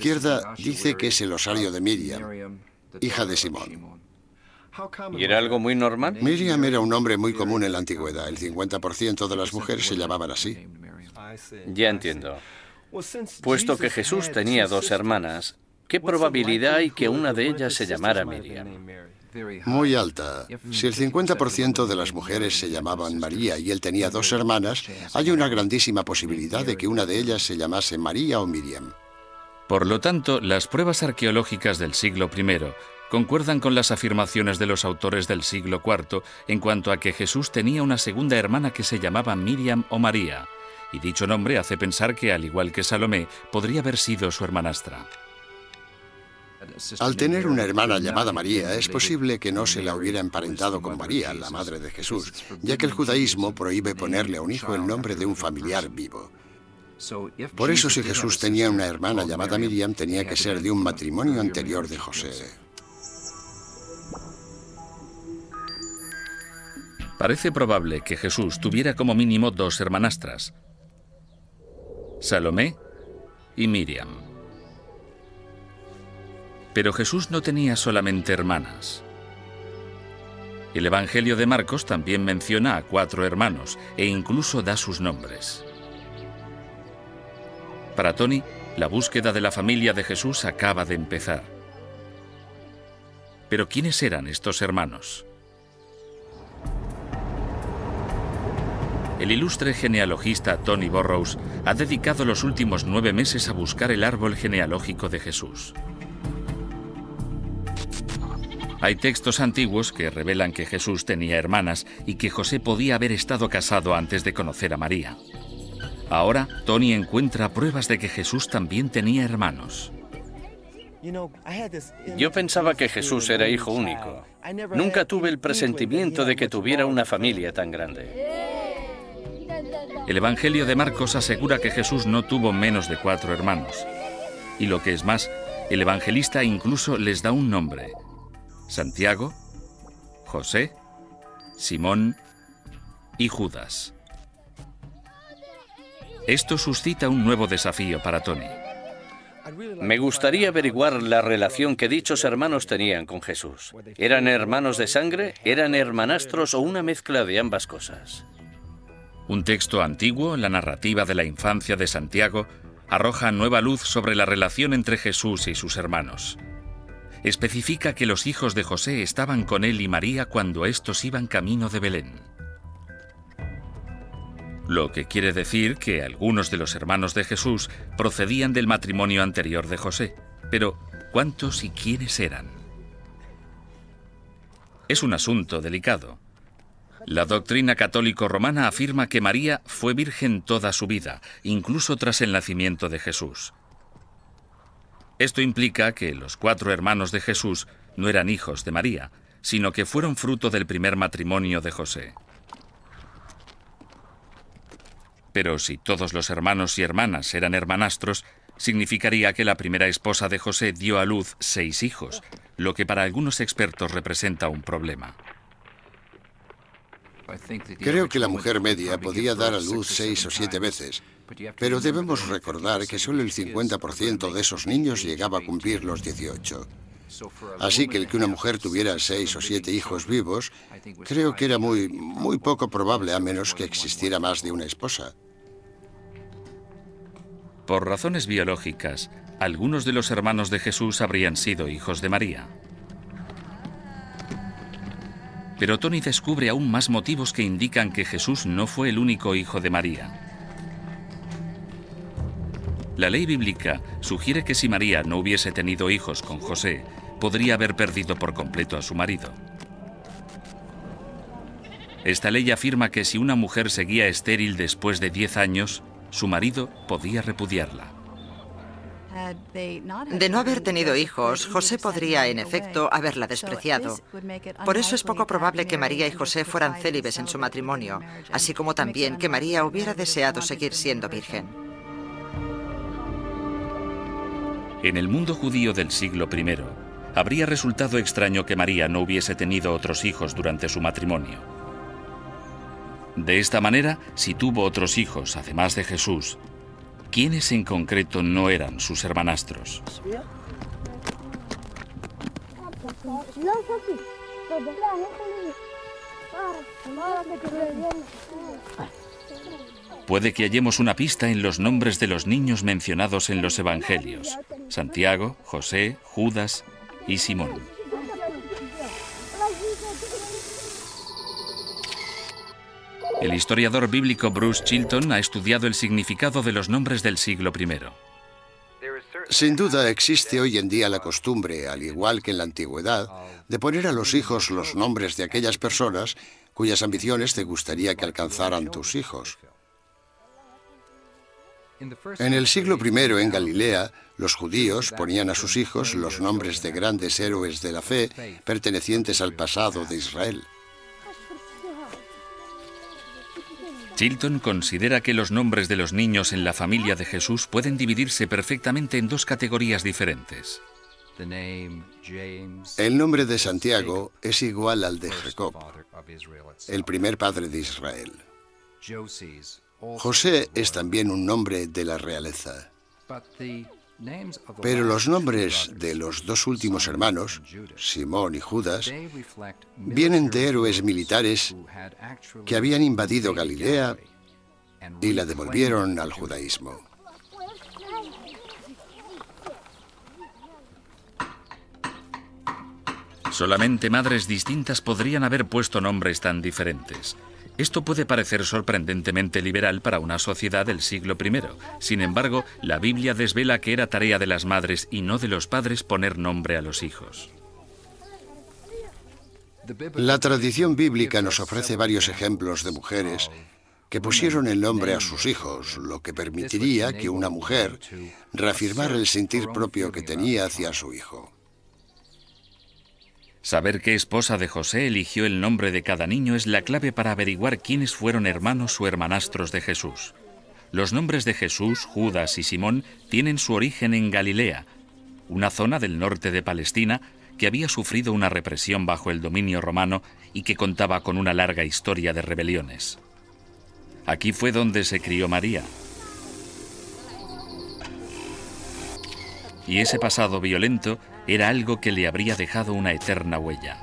izquierda dice que es el osario de Miriam, hija de Simón. ¿Y era algo muy normal? Miriam era un nombre muy común en la antigüedad. El 50% de las mujeres se llamaban así. Ya entiendo. Puesto que Jesús tenía dos hermanas, ¿qué probabilidad hay que una de ellas se llamara Miriam? Muy alta. Si el 50% de las mujeres se llamaban María y él tenía dos hermanas, hay una grandísima posibilidad de que una de ellas se llamase María o Miriam. Por lo tanto, las pruebas arqueológicas del siglo I concuerdan con las afirmaciones de los autores del siglo IV en cuanto a que Jesús tenía una segunda hermana que se llamaba Miriam o María, y dicho nombre hace pensar que, al igual que Salomé, podría haber sido su hermanastra. Al tener una hermana llamada María, es posible que no se la hubiera emparentado con María, la madre de Jesús, ya que el judaísmo prohíbe ponerle a un hijo el nombre de un familiar vivo. Por eso, si Jesús tenía una hermana llamada Miriam, tenía que ser de un matrimonio anterior de José. Parece probable que Jesús tuviera como mínimo dos hermanastras, Salomé y Miriam. Pero Jesús no tenía solamente hermanas. El Evangelio de Marcos también menciona a 4 hermanos e incluso da sus nombres. Para Tony, la búsqueda de la familia de Jesús acaba de empezar. Pero ¿quiénes eran estos hermanos? El ilustre genealogista Tony Burrows ha dedicado los últimos 9 meses a buscar el árbol genealógico de Jesús. Hay textos antiguos que revelan que Jesús tenía hermanas y que José podía haber estado casado antes de conocer a María. Ahora, Tony encuentra pruebas de que Jesús también tenía hermanos. Yo pensaba que Jesús era hijo único. Nunca tuve el presentimiento de que tuviera una familia tan grande. El Evangelio de Marcos asegura que Jesús no tuvo menos de 4 hermanos. Y lo que es más, el evangelista incluso les da un nombre: Santiago, José, Simón y Judas. Esto suscita un nuevo desafío para Tony. Me gustaría averiguar la relación que dichos hermanos tenían con Jesús. ¿Eran hermanos de sangre? ¿Eran hermanastros o una mezcla de ambas cosas? Un texto antiguo, la narrativa de la infancia de Santiago, arroja nueva luz sobre la relación entre Jesús y sus hermanos. Especifica que los hijos de José estaban con él y María cuando éstos iban camino de Belén. Lo que quiere decir que algunos de los hermanos de Jesús procedían del matrimonio anterior de José. Pero, ¿cuántos y quiénes eran? Es un asunto delicado. La doctrina católico-romana afirma que María fue virgen toda su vida, incluso tras el nacimiento de Jesús. Esto implica que los 4 hermanos de Jesús no eran hijos de María, sino que fueron fruto del primer matrimonio de José. Pero si todos los hermanos y hermanas eran hermanastros, significaría que la primera esposa de José dio a luz 6 hijos, lo que para algunos expertos representa un problema. Creo que la mujer media podía dar a luz 6 o 7 veces, pero debemos recordar que solo el 50% de esos niños llegaba a cumplir los 18. Así que el que una mujer tuviera 6 o 7 hijos vivos, creo que era muy poco probable, a menos que existiera más de una esposa. Por razones biológicas, algunos de los hermanos de Jesús habrían sido hijos de María. Pero Tony descubre aún más motivos que indican que Jesús no fue el único hijo de María. La ley bíblica sugiere que si María no hubiese tenido hijos con José, podría haber perdido por completo a su marido. Esta ley afirma que si una mujer seguía estéril después de 10 años, su marido podía repudiarla. De no haber tenido hijos, José podría, en efecto, haberla despreciado. Por eso es poco probable que María y José fueran célibes en su matrimonio, así como también que María hubiera deseado seguir siendo virgen. En el mundo judío del siglo I, habría resultado extraño que María no hubiese tenido otros hijos durante su matrimonio. De esta manera, si tuvo otros hijos, además de Jesús, ¿quiénes en concreto no eran sus hermanastros? Puede que hallemos una pista en los nombres de los niños mencionados en los evangelios: Santiago, José, Judas y Simón. El historiador bíblico Bruce Chilton ha estudiado el significado de los nombres del siglo I. Sin duda existe hoy en día la costumbre, al igual que en la antigüedad, de poner a los hijos los nombres de aquellas personas cuyas ambiciones te gustaría que alcanzaran tus hijos. En el siglo I en Galilea, los judíos ponían a sus hijos los nombres de grandes héroes de la fe pertenecientes al pasado de Israel. Chilton considera que los nombres de los niños en la familia de Jesús pueden dividirse perfectamente en dos categorías diferentes. El nombre de Santiago es igual al de Jacob, el primer padre de Israel. José es también un nombre de la realeza. Pero los nombres de los dos últimos hermanos, Simón y Judas, vienen de héroes militares que habían invadido Galilea y la devolvieron al judaísmo. Solamente madres distintas podrían haber puesto nombres tan diferentes. Esto puede parecer sorprendentemente liberal para una sociedad del siglo I. Sin embargo, la Biblia desvela que era tarea de las madres y no de los padres poner nombre a los hijos. La tradición bíblica nos ofrece varios ejemplos de mujeres que pusieron el nombre a sus hijos, lo que permitiría que una mujer reafirmara el sentir propio que tenía hacia su hijo. Saber qué esposa de José eligió el nombre de cada niño es la clave para averiguar quiénes fueron hermanos o hermanastros de Jesús. Los nombres de Jesús, Judas y Simón tienen su origen en Galilea, una zona del norte de Palestina que había sufrido una represión bajo el dominio romano y que contaba con una larga historia de rebeliones. Aquí fue donde se crió María. Y ese pasado violento era algo que le habría dejado una eterna huella.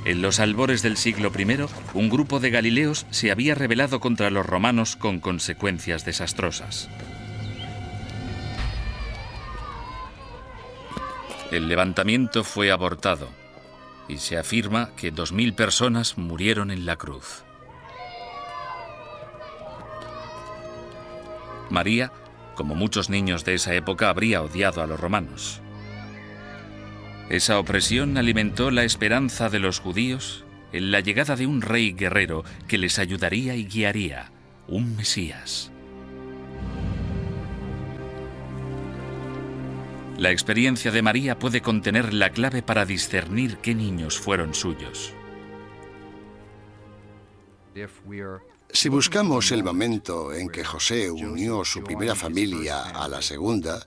En los albores del siglo I, un grupo de galileos se había rebelado contra los romanos con consecuencias desastrosas. El levantamiento fue abortado y se afirma que 2000 personas murieron en la cruz. María, como muchos niños de esa época, habría odiado a los romanos. Esa opresión alimentó la esperanza de los judíos en la llegada de un rey guerrero que les ayudaría y guiaría, un Mesías. La experiencia de María puede contener la clave para discernir qué niños fueron suyos. Si buscamos el momento en que José unió su primera familia a la segunda,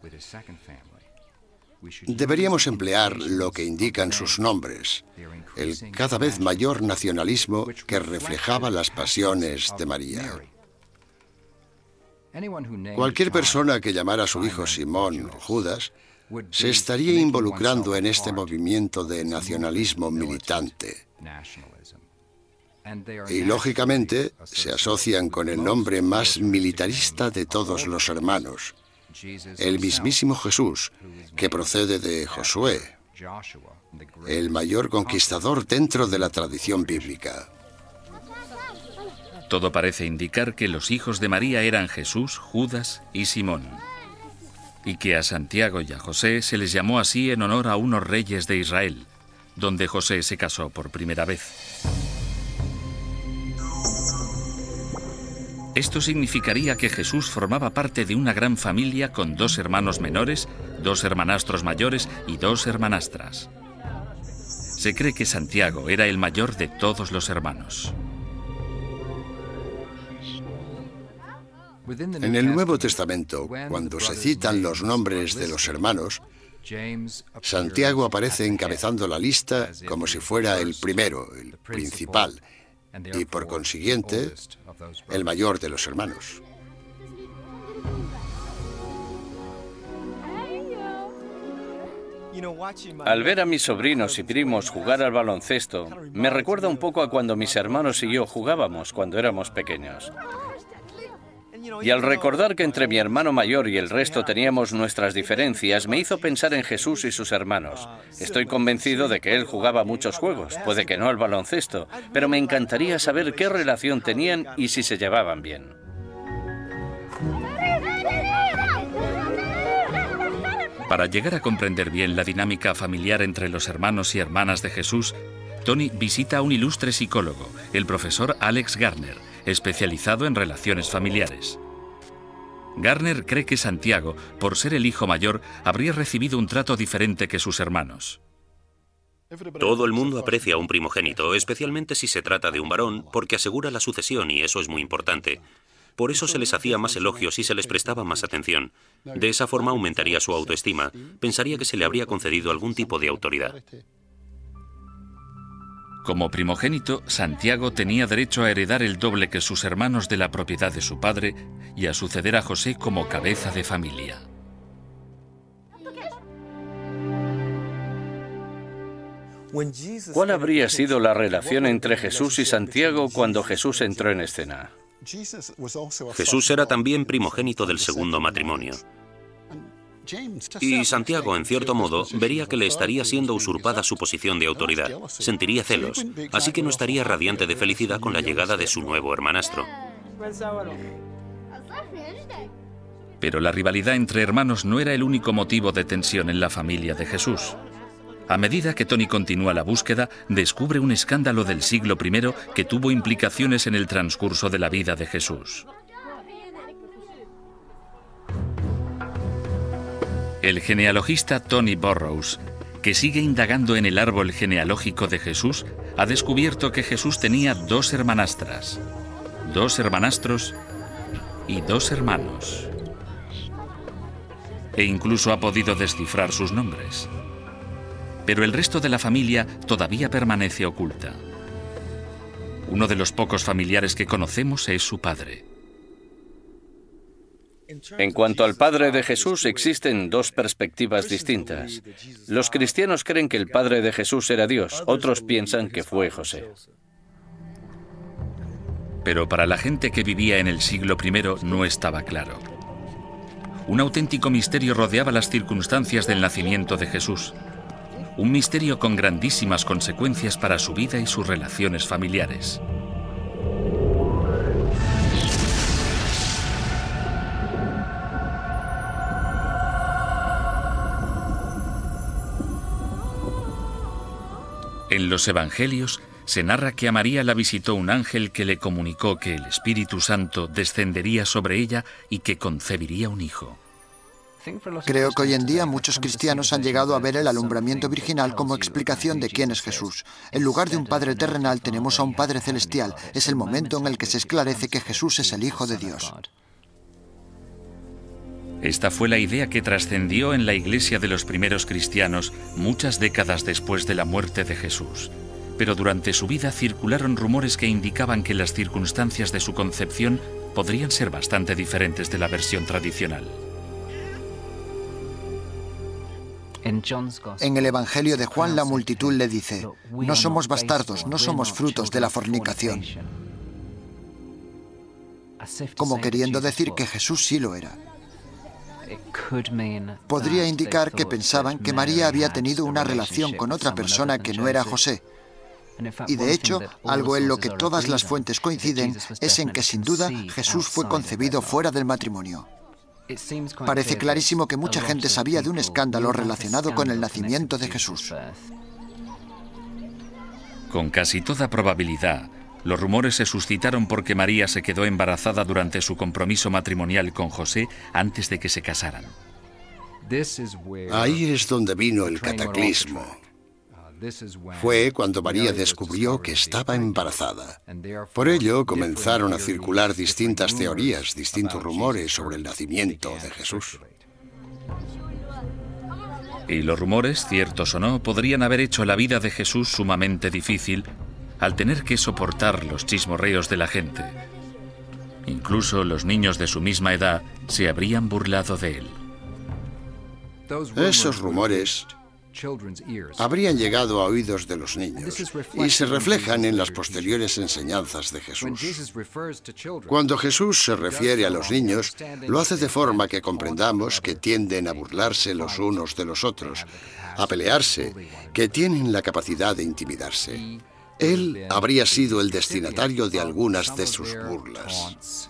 deberíamos emplear lo que indican sus nombres, el cada vez mayor nacionalismo que reflejaba las pasiones de María. Cualquier persona que llamara a su hijo Simón o Judas se estaría involucrando en este movimiento de nacionalismo militante. Y lógicamente se asocian con el nombre más militarista de todos los hermanos, el mismísimo Jesús, que procede de Josué, el mayor conquistador dentro de la tradición bíblica. Todo parece indicar que los hijos de María eran Jesús, Judas y Simón, y que a Santiago y a José se les llamó así en honor a unos reyes de Israel, donde José se casó por primera vez. Esto significaría que Jesús formaba parte de una gran familia con 2 hermanos menores, 2 hermanastros mayores y 2 hermanastras. Se cree que Santiago era el mayor de todos los hermanos. En el Nuevo Testamento, cuando se citan los nombres de los hermanos, Santiago aparece encabezando la lista como si fuera el primero, el principal, y por consiguiente, el mayor de los hermanos. Al ver a mis sobrinos y primos jugar al baloncesto, me recuerda un poco a cuando mis hermanos y yo jugábamos cuando éramos pequeños. Y al recordar que entre mi hermano mayor y el resto teníamos nuestras diferencias, me hizo pensar en Jesús y sus hermanos. Estoy convencido de que él jugaba muchos juegos, puede que no al baloncesto, pero me encantaría saber qué relación tenían y si se llevaban bien. Para llegar a comprender bien la dinámica familiar entre los hermanos y hermanas de Jesús, Tony visita a un ilustre psicólogo, el profesor Alex Garner, especializado en relaciones familiares. Garner cree que Santiago, por ser el hijo mayor, habría recibido un trato diferente que sus hermanos. Todo el mundo aprecia a un primogénito, especialmente si se trata de un varón, porque asegura la sucesión y eso es muy importante. Por eso se les hacía más elogios y se les prestaba más atención. De esa forma aumentaría su autoestima. Pensaría que se le habría concedido algún tipo de autoridad. Como primogénito, Santiago tenía derecho a heredar el doble que sus hermanos de la propiedad de su padre y a suceder a José como cabeza de familia. ¿Cuál habría sido la relación entre Jesús y Santiago cuando Jesús entró en escena? Jesús era también primogénito del segundo matrimonio. Y Santiago, en cierto modo, vería que le estaría siendo usurpada su posición de autoridad. Sentiría celos, así que no estaría radiante de felicidad con la llegada de su nuevo hermanastro. Pero la rivalidad entre hermanos no era el único motivo de tensión en la familia de Jesús. A medida que Tony continúa la búsqueda, descubre un escándalo del siglo I que tuvo implicaciones en el transcurso de la vida de Jesús. El genealogista Tony Burrows, que sigue indagando en el árbol genealógico de Jesús, ha descubierto que Jesús tenía 2 hermanastras, 2 hermanastros y 2 hermanos. E incluso ha podido descifrar sus nombres. Pero el resto de la familia todavía permanece oculta. Uno de los pocos familiares que conocemos es su padre. En cuanto al padre de Jesús, existen 2 perspectivas distintas. Los cristianos creen que el padre de Jesús era Dios, otros piensan que fue José. Pero para la gente que vivía en el siglo I no estaba claro. Un auténtico misterio rodeaba las circunstancias del nacimiento de Jesús. Un misterio con grandísimas consecuencias para su vida y sus relaciones familiares. En los Evangelios se narra que a María la visitó un ángel que le comunicó que el Espíritu Santo descendería sobre ella y que concebiría un hijo. Creo que hoy en día muchos cristianos han llegado a ver el alumbramiento virginal como explicación de quién es Jesús. En lugar de un Padre terrenal tenemos a un Padre celestial. Es el momento en el que se esclarece que Jesús es el Hijo de Dios. Esta fue la idea que trascendió en la iglesia de los primeros cristianos muchas décadas después de la muerte de Jesús. Pero durante su vida circularon rumores que indicaban que las circunstancias de su concepción podrían ser bastante diferentes de la versión tradicional. En el Evangelio de Juan la multitud le dice: no somos bastardos, no somos frutos de la fornicación. Como queriendo decir que Jesús sí lo era. Podría indicar que pensaban que María había tenido una relación con otra persona que no era José. Y de hecho, algo en lo que todas las fuentes coinciden es en que sin duda Jesús fue concebido fuera del matrimonio. Parece clarísimo que mucha gente sabía de un escándalo relacionado con el nacimiento de Jesús. Con casi toda probabilidad, los rumores se suscitaron porque María se quedó embarazada durante su compromiso matrimonial con José antes de que se casaran. Ahí es donde vino el cataclismo. Fue cuando María descubrió que estaba embarazada. Por ello comenzaron a circular distintas teorías, distintos rumores sobre el nacimiento de Jesús. Y los rumores, ciertos o no, podrían haber hecho la vida de Jesús sumamente difícil al tener que soportar los chismorreos de la gente. Incluso los niños de su misma edad se habrían burlado de él. Esos rumores habrían llegado a oídos de los niños y se reflejan en las posteriores enseñanzas de Jesús. Cuando Jesús se refiere a los niños, lo hace de forma que comprendamos que tienden a burlarse los unos de los otros, a pelearse, que tienen la capacidad de intimidarse. Él habría sido el destinatario de algunas de sus burlas.